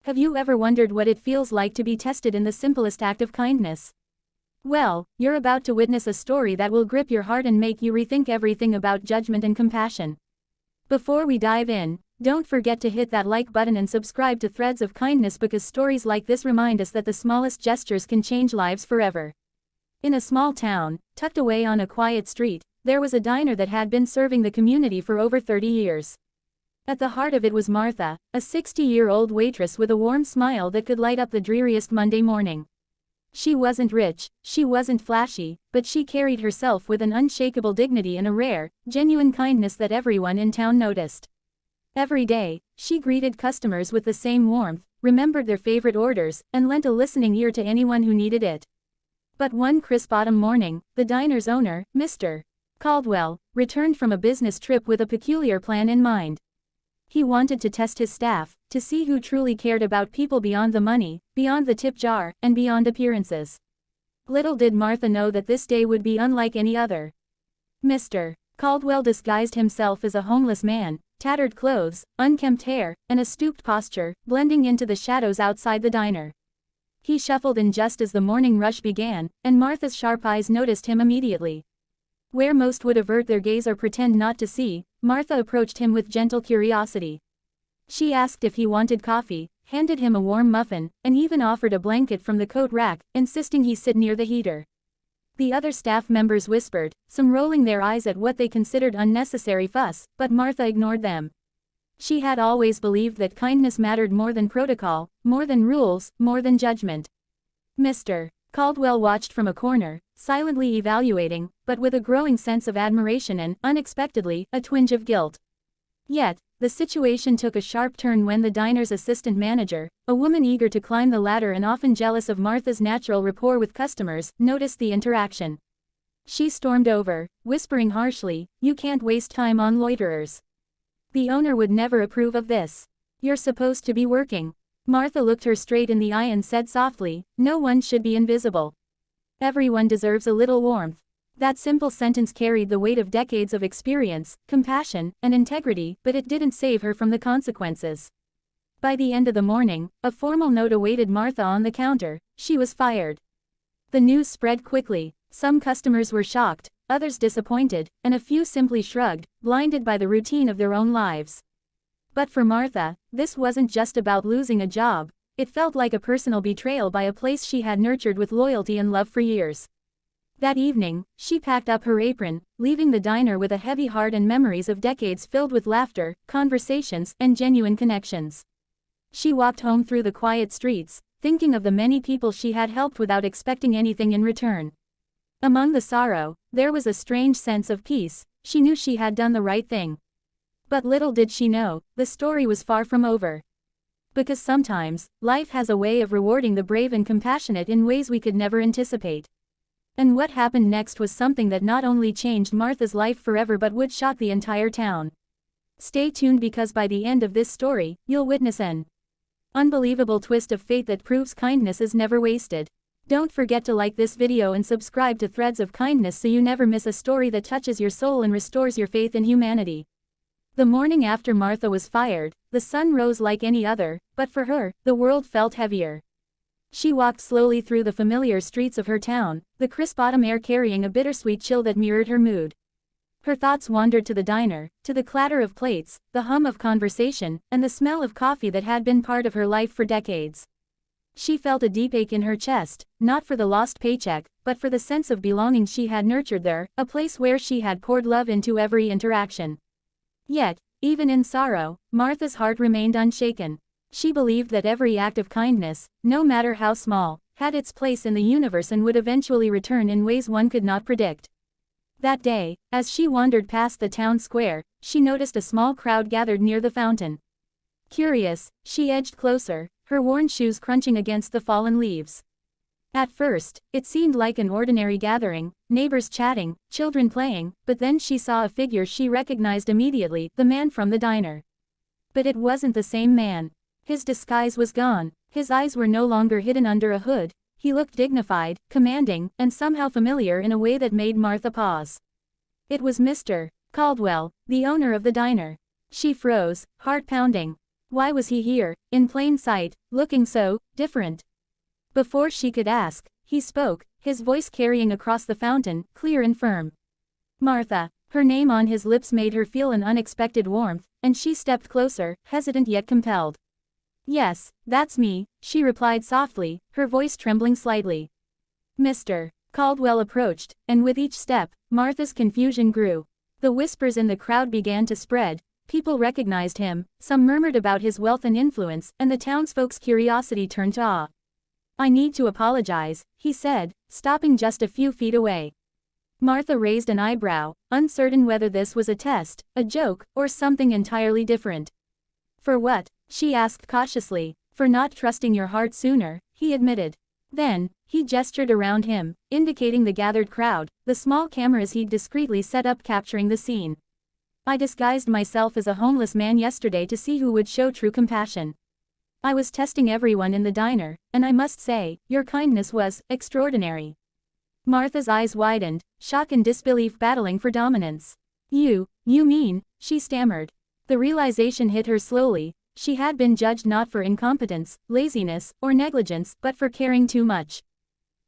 Have you ever wondered what it feels like to be tested in the simplest act of kindness? Well, you're about to witness a story that will grip your heart and make you rethink everything about judgment and compassion. Before we dive in, don't forget to hit that like button and subscribe to Threads of Kindness because stories like this remind us that the smallest gestures can change lives forever. In a small town, tucked away on a quiet street, there was a diner that had been serving the community for over 30 years. At the heart of it was Martha, a 60-year-old waitress with a warm smile that could light up the dreariest Monday morning. She wasn't rich, she wasn't flashy, but she carried herself with an unshakable dignity and a rare, genuine kindness that everyone in town noticed. Every day, she greeted customers with the same warmth, remembered their favorite orders, and lent a listening ear to anyone who needed it. But one crisp autumn morning, the diner's owner, Mr. Caldwell, returned from a business trip with a peculiar plan in mind. He wanted to test his staff, to see who truly cared about people beyond the money, beyond the tip jar, and beyond appearances. Little did Martha know that this day would be unlike any other. Mr. Caldwell disguised himself as a homeless man, tattered clothes, unkempt hair, and a stooped posture, blending into the shadows outside the diner. He shuffled in just as the morning rush began, and Martha's sharp eyes noticed him immediately. Where most would avert their gaze or pretend not to see, Martha approached him with gentle curiosity. She asked if he wanted coffee, handed him a warm muffin, and even offered a blanket from the coat rack, insisting he sit near the heater. The other staff members whispered, some rolling their eyes at what they considered unnecessary fuss, but Martha ignored them. She had always believed that kindness mattered more than protocol, more than rules, more than judgment. Mr. Caldwell watched from a corner, silently evaluating, but with a growing sense of admiration and, unexpectedly, a twinge of guilt. Yet, the situation took a sharp turn when the diner's assistant manager, a woman eager to climb the ladder and often jealous of Martha's natural rapport with customers, noticed the interaction. She stormed over, whispering harshly, "You can't waste time on loiterers. The owner would never approve of this. You're supposed to be working." Martha looked her straight in the eye and said softly, "No one should be invisible. Everyone deserves a little warmth." That simple sentence carried the weight of decades of experience, compassion, and integrity, but it didn't save her from the consequences. By the end of the morning, a formal note awaited Martha on the counter. She was fired. The news spread quickly. Some customers were shocked, others disappointed, and a few simply shrugged, blinded by the routine of their own lives. But for Martha, this wasn't just about losing a job. It felt like a personal betrayal by a place she had nurtured with loyalty and love for years. That evening, she packed up her apron, leaving the diner with a heavy heart and memories of decades filled with laughter, conversations, and genuine connections. She walked home through the quiet streets, thinking of the many people she had helped without expecting anything in return. Among the sorrow, there was a strange sense of peace. She knew she had done the right thing. But little did she know, the story was far from over. Because sometimes, life has a way of rewarding the brave and compassionate in ways we could never anticipate. And what happened next was something that not only changed Martha's life forever but would shock the entire town. Stay tuned because by the end of this story, you'll witness an unbelievable twist of fate that proves kindness is never wasted. Don't forget to like this video and subscribe to Threads of Kindness so you never miss a story that touches your soul and restores your faith in humanity. The morning after Martha was fired, the sun rose like any other, but for her, the world felt heavier. She walked slowly through the familiar streets of her town, the crisp autumn air carrying a bittersweet chill that mirrored her mood. Her thoughts wandered to the diner, to the clatter of plates, the hum of conversation, and the smell of coffee that had been part of her life for decades. She felt a deep ache in her chest, not for the lost paycheck, but for the sense of belonging she had nurtured there, a place where she had poured love into every interaction. Yet, even in sorrow, Martha's heart remained unshaken. She believed that every act of kindness, no matter how small, had its place in the universe and would eventually return in ways one could not predict. That day, as she wandered past the town square, she noticed a small crowd gathered near the fountain. Curious, she edged closer, her worn shoes crunching against the fallen leaves. At first, it seemed like an ordinary gathering, neighbors chatting, children playing, but then she saw a figure she recognized immediately, the man from the diner. But it wasn't the same man. His disguise was gone. His eyes were no longer hidden under a hood. He looked dignified, commanding, and somehow familiar in a way that made Martha pause. It was Mr. Caldwell, the owner of the diner. She froze, heart pounding. Why was he here, in plain sight, looking so different? Before she could ask, he spoke, his voice carrying across the fountain, clear and firm. Martha. Her name on his lips made her feel an unexpected warmth, and she stepped closer, hesitant yet compelled. Yes, that's me, she replied softly, her voice trembling slightly. Mr. Caldwell approached, and with each step, Martha's confusion grew. The whispers in the crowd began to spread, people recognized him, some murmured about his wealth and influence, and the townsfolk's curiosity turned to awe. I need to apologize, he said, stopping just a few feet away. Martha raised an eyebrow, uncertain whether this was a test, a joke, or something entirely different. For what? She asked cautiously. For not trusting your heart sooner, he admitted. Then, he gestured around him, indicating the gathered crowd, the small cameras he'd discreetly set up capturing the scene. I disguised myself as a homeless man yesterday to see who would show true compassion. I was testing everyone in the diner, and I must say, your kindness was extraordinary. Martha's eyes widened, shock and disbelief battling for dominance. You mean, she stammered. The realization hit her slowly, she had been judged not for incompetence, laziness, or negligence, but for caring too much.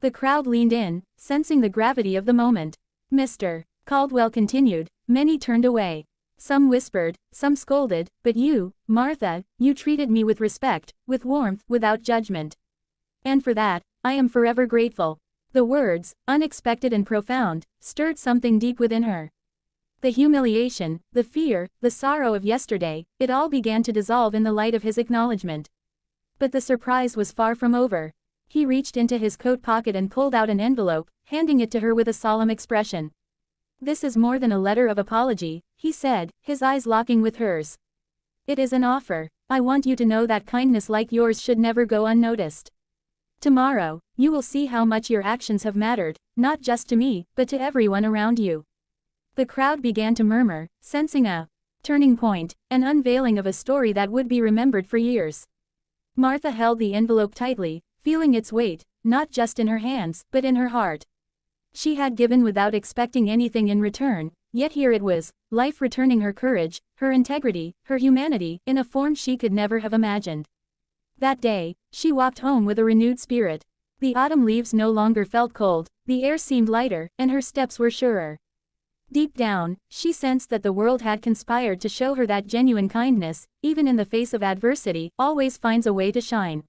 The crowd leaned in, sensing the gravity of the moment. Mr. Caldwell continued, many turned away. Some whispered, some scolded, but you, Martha, you treated me with respect, with warmth, without judgment. And for that, I am forever grateful. The words, unexpected and profound, stirred something deep within her. The humiliation, the fear, the sorrow of yesterday, it all began to dissolve in the light of his acknowledgement. But the surprise was far from over. He reached into his coat pocket and pulled out an envelope, handing it to her with a solemn expression. This is more than a letter of apology, he said, his eyes locking with hers. It is an offer. I want you to know that kindness like yours should never go unnoticed. Tomorrow, you will see how much your actions have mattered, not just to me, but to everyone around you. The crowd began to murmur, sensing a turning point, an unveiling of a story that would be remembered for years. Martha held the envelope tightly, feeling its weight, not just in her hands, but in her heart. She had given without expecting anything in return, yet here it was, life returning her courage, her integrity, her humanity, in a form she could never have imagined. That day, she walked home with a renewed spirit. The autumn leaves no longer felt cold, the air seemed lighter, and her steps were surer. Deep down, she sensed that the world had conspired to show her that genuine kindness, even in the face of adversity, always finds a way to shine.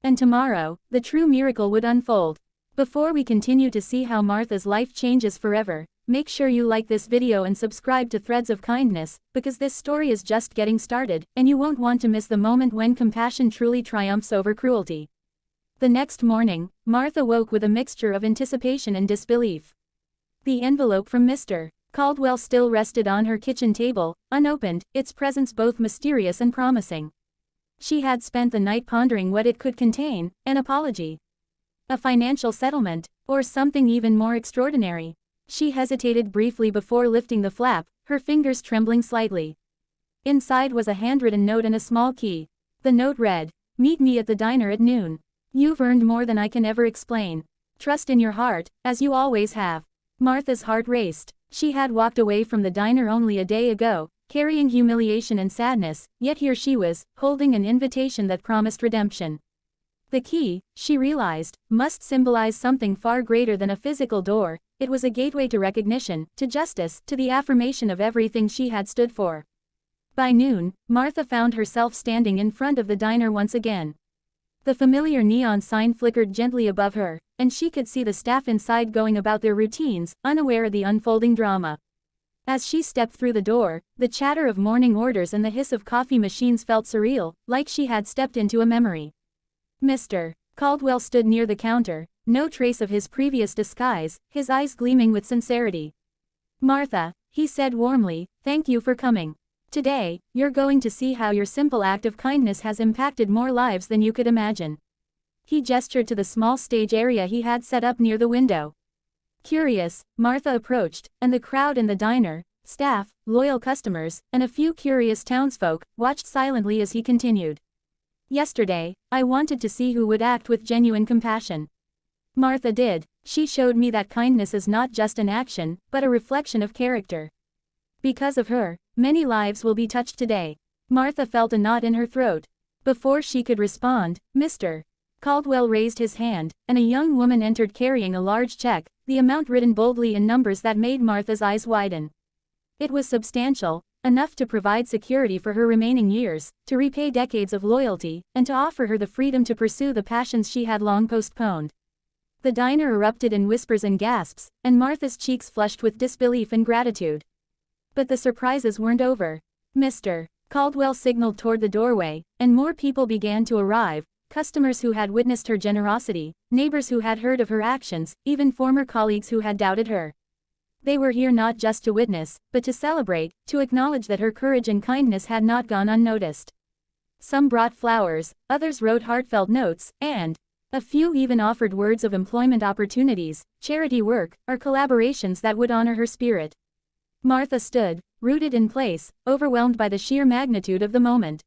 And tomorrow, the true miracle would unfold. Before we continue to see how Martha's life changes forever, make sure you like this video and subscribe to Threads of Kindness, because this story is just getting started, and you won't want to miss the moment when compassion truly triumphs over cruelty. The next morning, Martha woke with a mixture of anticipation and disbelief. The envelope from Mr. Caldwell still rested on her kitchen table, unopened, its presence both mysterious and promising. She had spent the night pondering what it could contain, an apology, a financial settlement, or something even more extraordinary. She hesitated briefly before lifting the flap, her fingers trembling slightly. Inside was a handwritten note and a small key. The note read, "Meet me at the diner at noon. You've earned more than I can ever explain. Trust in your heart, as you always have." Martha's heart raced. She had walked away from the diner only a day ago, carrying humiliation and sadness, yet here she was, holding an invitation that promised redemption. The key, she realized, must symbolize something far greater than a physical door. It was a gateway to recognition, to justice, to the affirmation of everything she had stood for. By noon, Martha found herself standing in front of the diner once again. The familiar neon sign flickered gently above her, and she could see the staff inside going about their routines, unaware of the unfolding drama. As she stepped through the door, the chatter of morning orders and the hiss of coffee machines felt surreal, like she had stepped into a memory. Mr. Caldwell stood near the counter, no trace of his previous disguise, his eyes gleaming with sincerity. "Martha," he said warmly, "thank you for coming. Today, you're going to see how your simple act of kindness has impacted more lives than you could imagine." He gestured to the small stage area he had set up near the window. Curious, Martha approached, and the crowd in the diner, staff, loyal customers, and a few curious townsfolk, watched silently as he continued. "Yesterday, I wanted to see who would act with genuine compassion. Martha did. She showed me that kindness is not just an action, but a reflection of character. Because of her, many lives will be touched today. Martha felt a knot in her throat. Before she could respond, Mr. Caldwell raised his hand, and a young woman entered carrying a large check, the amount written boldly in numbers that made Martha's eyes widen. It was substantial, enough to provide security for her remaining years, to repay decades of loyalty, and to offer her the freedom to pursue the passions she had long postponed. The diner erupted in whispers and gasps, and Martha's cheeks flushed with disbelief and gratitude. But the surprises weren't over. Mr. Caldwell signaled toward the doorway, and more people began to arrive, customers who had witnessed her generosity, neighbors who had heard of her actions, even former colleagues who had doubted her. They were here not just to witness, but to celebrate, to acknowledge that her courage and kindness had not gone unnoticed. Some brought flowers, others wrote heartfelt notes, and a few even offered words of employment opportunities, charity work, or collaborations that would honor her spirit. Martha stood, rooted in place, overwhelmed by the sheer magnitude of the moment.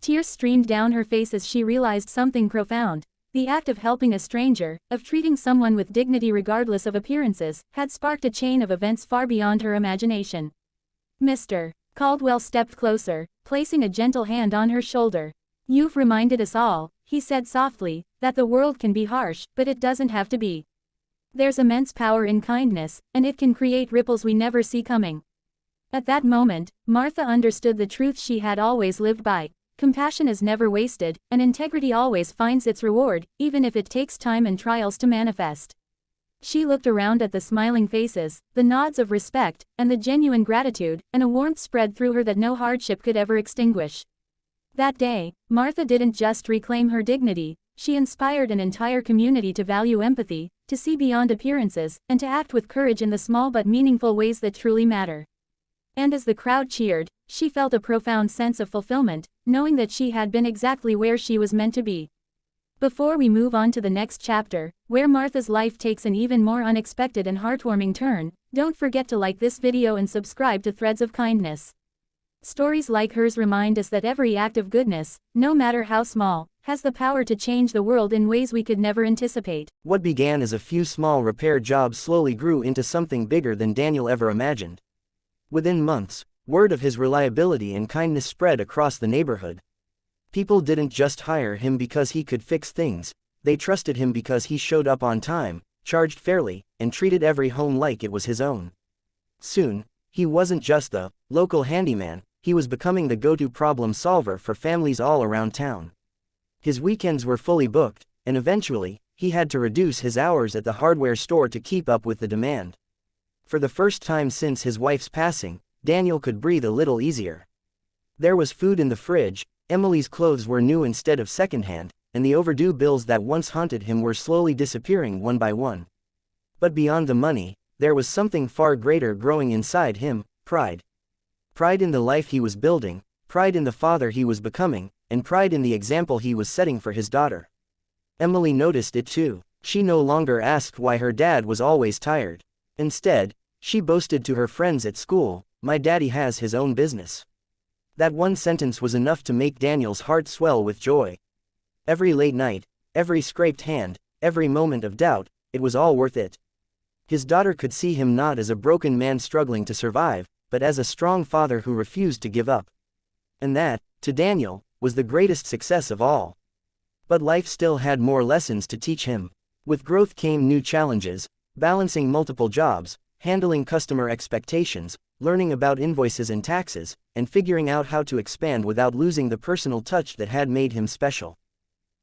Tears streamed down her face as she realized something profound. The act of helping a stranger, of treating someone with dignity regardless of appearances, had sparked a chain of events far beyond her imagination. Mr. Caldwell stepped closer, placing a gentle hand on her shoulder. "You've reminded us all," he said softly, "that the world can be harsh, but it doesn't have to be. There's immense power in kindness, and it can create ripples we never see coming." At that moment, Martha understood the truth she had always lived by. Compassion is never wasted, and integrity always finds its reward, even if it takes time and trials to manifest. She looked around at the smiling faces, the nods of respect, and the genuine gratitude, and a warmth spread through her that no hardship could ever extinguish. That day, Martha didn't just reclaim her dignity, she inspired an entire community to value empathy, to see beyond appearances, and to act with courage in the small but meaningful ways that truly matter. And as the crowd cheered, she felt a profound sense of fulfillment, knowing that she had been exactly where she was meant to be. Before we move on to the next chapter, where Martha's life takes an even more unexpected and heartwarming turn, don't forget to like this video and subscribe to Threads of Kindness. Stories like hers remind us that every act of goodness, no matter how small, has the power to change the world in ways we could never anticipate. What began as a few small repair jobs slowly grew into something bigger than Daniel ever imagined. Within months, word of his reliability and kindness spread across the neighborhood. People didn't just hire him because he could fix things, they trusted him because he showed up on time, charged fairly, and treated every home like it was his own. Soon, he wasn't just the local handyman, he was becoming the go-to problem solver for families all around town. His weekends were fully booked, and eventually, he had to reduce his hours at the hardware store to keep up with the demand. For the first time since his wife's passing, Daniel could breathe a little easier. There was food in the fridge, Emily's clothes were new instead of secondhand, and the overdue bills that once haunted him were slowly disappearing one by one. But beyond the money, there was something far greater growing inside him: pride. Pride in the life he was building, pride in the father he was becoming, and pride in the example he was setting for his daughter. Emily noticed it too. She no longer asked why her dad was always tired. Instead, she boasted to her friends at school, "My daddy has his own business." That one sentence was enough to make Daniel's heart swell with joy. Every late night, every scraped hand, every moment of doubt, it was all worth it. His daughter could see him not as a broken man struggling to survive, but as a strong father who refused to give up. And that, to Daniel, was the greatest success of all. But life still had more lessons to teach him. With growth came new challenges: balancing multiple jobs, handling customer expectations, learning about invoices and taxes, and figuring out how to expand without losing the personal touch that had made him special.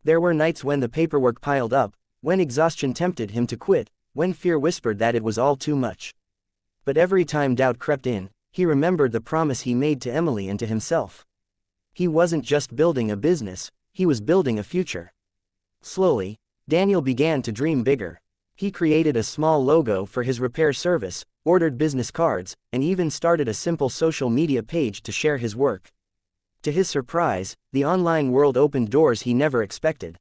There were nights when the paperwork piled up, when exhaustion tempted him to quit, when fear whispered that it was all too much. But every time doubt crept in, he remembered the promise he made to Emily and to himself. He wasn't just building a business, he was building a future. Slowly, Daniel began to dream bigger. He created a small logo for his repair service, ordered business cards, and even started a simple social media page to share his work. To his surprise, the online world opened doors he never expected.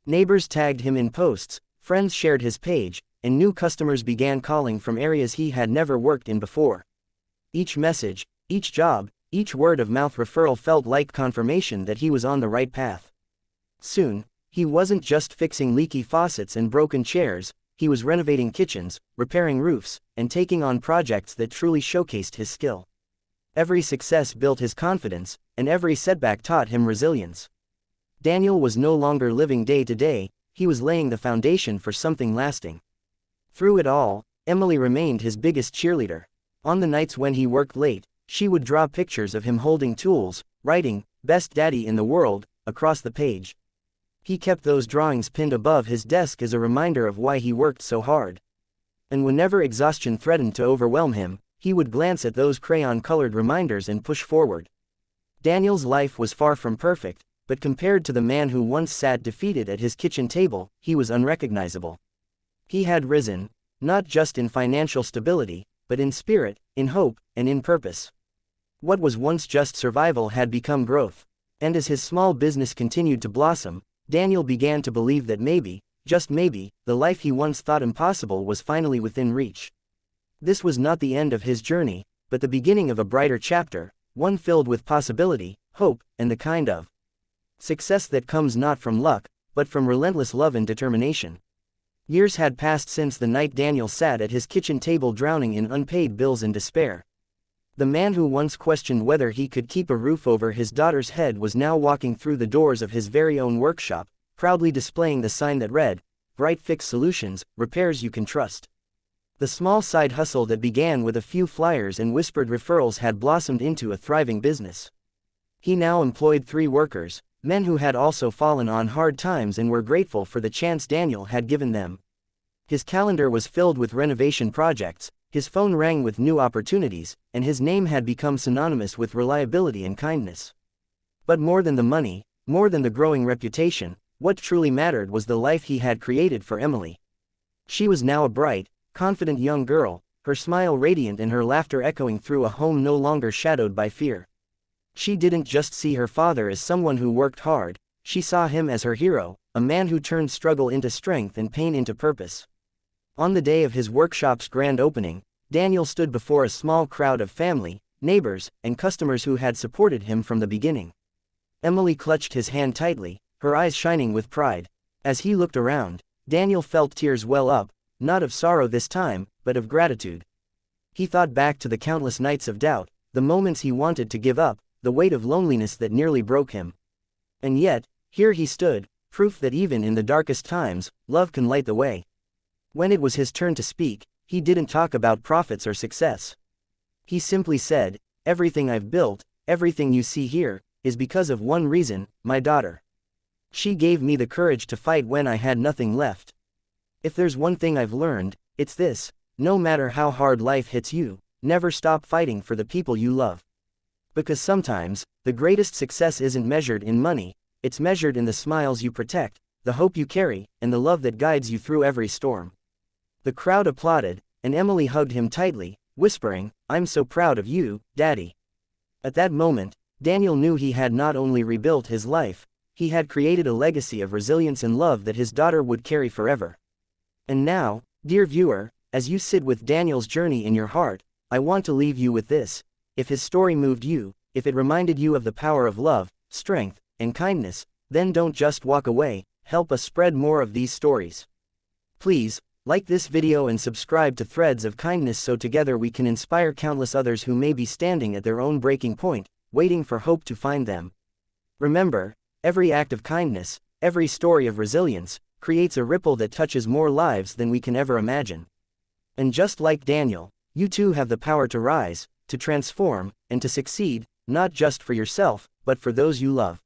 Neighbors tagged him in posts, friends shared his page, and new customers began calling from areas he had never worked in before. Each message, each job, each word-of-mouth referral felt like confirmation that he was on the right path. Soon, he wasn't just fixing leaky faucets and broken chairs, he was renovating kitchens, repairing roofs, and taking on projects that truly showcased his skill. Every success built his confidence, and every setback taught him resilience. Daniel was no longer living day to day, he was laying the foundation for something lasting. Through it all, Emily remained his biggest cheerleader. On the nights when he worked late, she would draw pictures of him holding tools, writing, "Best Daddy in the World," across the page. He kept those drawings pinned above his desk as a reminder of why he worked so hard. And whenever exhaustion threatened to overwhelm him, he would glance at those crayon-colored reminders and push forward. Daniel's life was far from perfect, but compared to the man who once sat defeated at his kitchen table, he was unrecognizable. He had risen, not just in financial stability, but in spirit, in hope, and in purpose. What was once just survival had become growth. And as his small business continued to blossom, Daniel began to believe that maybe, just maybe, the life he once thought impossible was finally within reach. This was not the end of his journey, but the beginning of a brighter chapter, one filled with possibility, hope, and the kind of success that comes not from luck, but from relentless love and determination. Years had passed since the night Daniel sat at his kitchen table drowning in unpaid bills and despair. The man who once questioned whether he could keep a roof over his daughter's head was now walking through the doors of his very own workshop, proudly displaying the sign that read, "Bright Fix Solutions, Repairs You Can Trust." The small side hustle that began with a few flyers and whispered referrals had blossomed into a thriving business. He now employed 3 workers, men who had also fallen on hard times and were grateful for the chance Daniel had given them. His calendar was filled with renovation projects, his phone rang with new opportunities, and his name had become synonymous with reliability and kindness. But more than the money, more than the growing reputation, what truly mattered was the life he had created for Emily. She was now a bright, confident young girl, her smile radiant and her laughter echoing through a home no longer shadowed by fear. She didn't just see her father as someone who worked hard, she saw him as her hero, a man who turned struggle into strength and pain into purpose. On the day of his workshop's grand opening, Daniel stood before a small crowd of family, neighbors, and customers who had supported him from the beginning. Emily clutched his hand tightly, her eyes shining with pride. As he looked around, Daniel felt tears well up, not of sorrow this time, but of gratitude. He thought back to the countless nights of doubt, the moments he wanted to give up, the weight of loneliness that nearly broke him. And yet, here he stood, proof that even in the darkest times, love can light the way. When it was his turn to speak, he didn't talk about profits or success. He simply said, "Everything I've built, everything you see here, is because of one reason, my daughter. She gave me the courage to fight when I had nothing left. If there's one thing I've learned, it's this: no matter how hard life hits you, never stop fighting for the people you love. Because sometimes, the greatest success isn't measured in money, it's measured in the smiles you protect, the hope you carry, and the love that guides you through every storm." The crowd applauded, and Emily hugged him tightly, whispering, "I'm so proud of you, Daddy." At that moment, Daniel knew he had not only rebuilt his life, he had created a legacy of resilience and love that his daughter would carry forever. And now, dear viewer, as you sit with Daniel's journey in your heart, I want to leave you with this: if his story moved you, if it reminded you of the power of love, strength, and kindness, then don't just walk away, help us spread more of these stories. Please, like this video and subscribe to Threads of Kindness so together we can inspire countless others who may be standing at their own breaking point, waiting for hope to find them. Remember, every act of kindness, every story of resilience, creates a ripple that touches more lives than we can ever imagine. And just like Daniel, you too have the power to rise, to transform, and to succeed, not just for yourself, but for those you love.